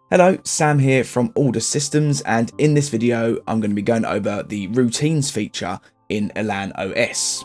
Hello, Sam here from Order Systems, and in this video I'm going to be going over the routines feature in ELAN OS.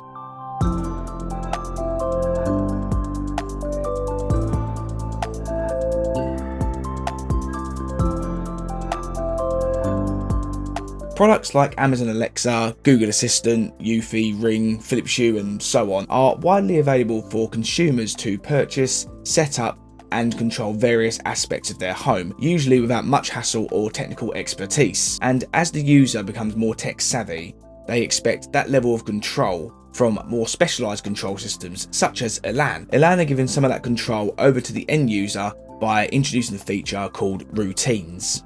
Products like Amazon Alexa, Google Assistant, Eufy, Ring, Philips Hue and so on are widely available for consumers to purchase, set up and control various aspects of their home, usually without much hassle or technical expertise. And as the user becomes more tech savvy, they expect that level of control from more specialised control systems such as ELAN. ELAN are giving some of that control over to the end user by introducing a feature called routines.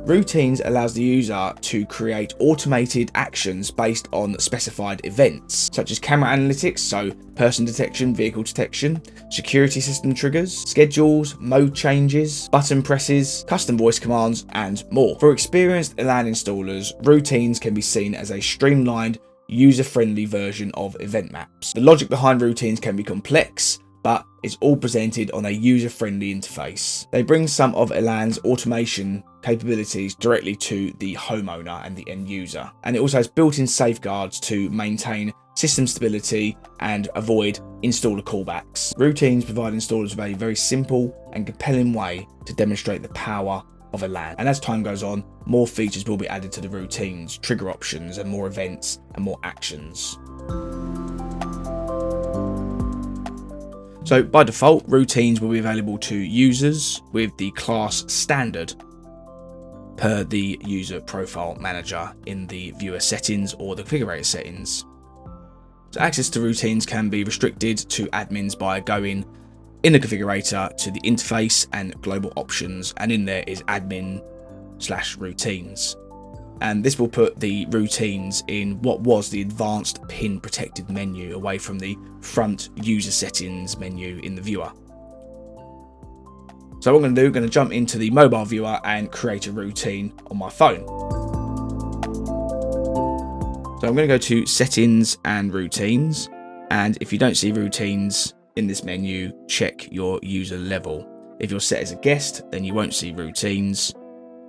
Routines allows the user to create automated actions based on specified events, such as camera analytics, so person detection, vehicle detection, security system triggers, schedules, mode changes, button presses, custom voice commands, and more. For experienced ELAN installers, routines can be seen as a streamlined, user-friendly version of event maps. The logic behind routines can be complex, but it's all presented on a user-friendly interface. They bring some of ELAN's automation capabilities directly to the homeowner and the end user. And it also has built-in safeguards to maintain system stability and avoid installer callbacks. Routines provide installers with a very simple and compelling way to demonstrate the power of ELAN. And as time goes on, more features will be added to the routines, trigger options, and more events and more actions. So by default, routines will be available to users with the class standard per the user profile manager in the viewer settings or the configurator settings. So access to routines can be restricted to admins by going in the configurator to the interface and global options, and in there is admin/routines. And this will put the routines in what was the advanced pin protected menu away from the front user settings menu in the viewer. So what I'm going to do, I'm going to jump into the mobile viewer and create a routine on my phone. So I'm going to go to settings and routines. And if you don't see routines in this menu, check your user level. If you're set as a guest, then you won't see routines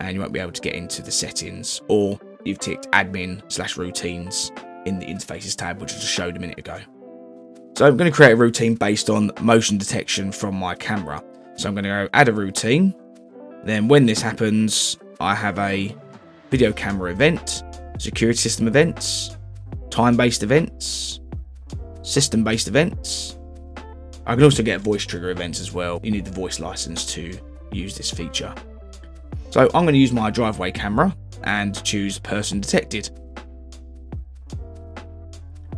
and you won't be able to get into the settings, or you've ticked admin/routines in the interfaces tab, which I just showed a minute ago. So I'm going to create a routine based on motion detection from my camera. So I'm going to go add a routine. Then when this happens, I have a video camera event, security system events, time-based events, system-based events. I can also get voice trigger events as well. You need the voice license to use this feature. So I'm going to use my driveway camera and choose person detected.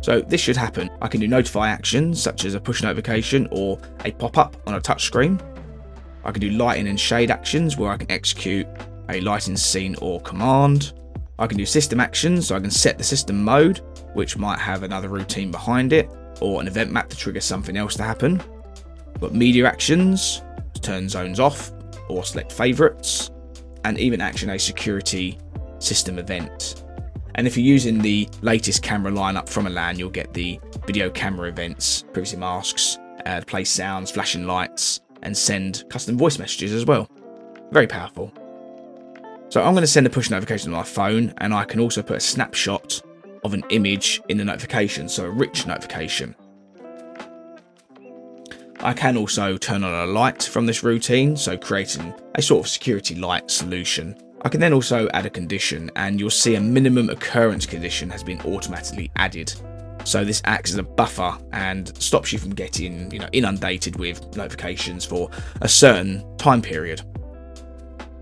So this should happen. I can do notify actions such as a push notification or a pop-up on a touchscreen. I can do lighting and shade actions where I can execute a lighting scene or command. I can do system actions, so I can set the system mode, which might have another routine behind it, or an event map to trigger something else to happen. Got media actions, to turn zones off or select favorites, and even action a security system event. And if you're using the latest camera lineup from ELAN, you'll get the video camera events, privacy masks, play sounds, flashing lights, and send custom voice messages as well. Very powerful. So I'm going to send a push notification to my phone, and I can also put a snapshot of an image in the notification, so a rich notification. I can also turn on a light from this routine, so creating a sort of security light solution. I can then also add a condition, and you'll see a minimum occurrence condition has been automatically added. So this acts as a buffer and stops you from getting, inundated with notifications for a certain time period.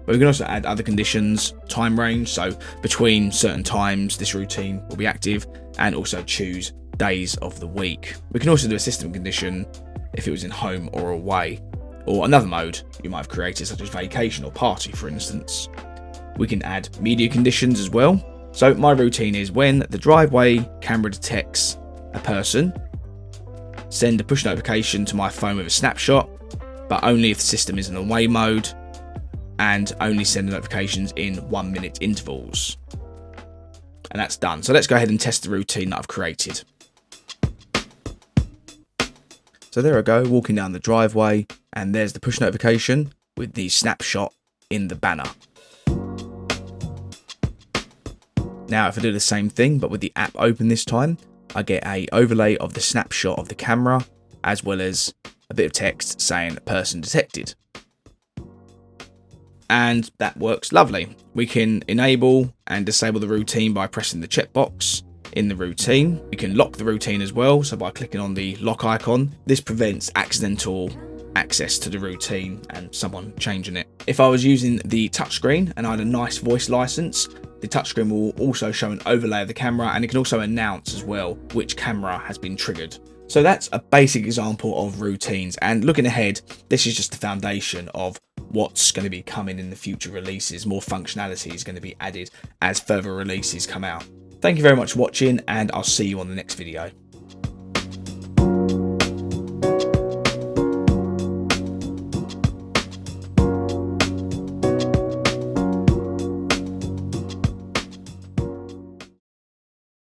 But we can also add other conditions, time range, so between certain times this routine will be active, and also choose days of the week. We can also do a system condition if it was in home or away, or another mode you might have created such as vacation or party, for instance. We can add media conditions as well. So my routine is when the driveway camera detects a person, send a push notification to my phone with a snapshot, but only if the system is in away mode, and only send notifications in 1 minute intervals. And that's done. So let's go ahead and test the routine that I've created. So there I go, walking down the driveway, and there's the push notification. with the snapshot in the banner. Now if I do the same thing but with the app open this time, I get a overlay of the snapshot of the camera as well as a bit of text saying person detected. And that works lovely. We can enable and disable the routine by pressing the checkbox in the routine. We can lock the routine as well, so by clicking on the lock icon. This prevents accidental access to the routine and someone changing it. If I was using the touchscreen and I had a nice voice license, the touchscreen will also show an overlay of the camera, and it can also announce as well which camera has been triggered. So that's a basic example of routines, and looking ahead, this is just the foundation of what's going to be coming in the future releases. More functionality is going to be added as further releases come out. Thank you very much for watching, and I'll see you on the next video.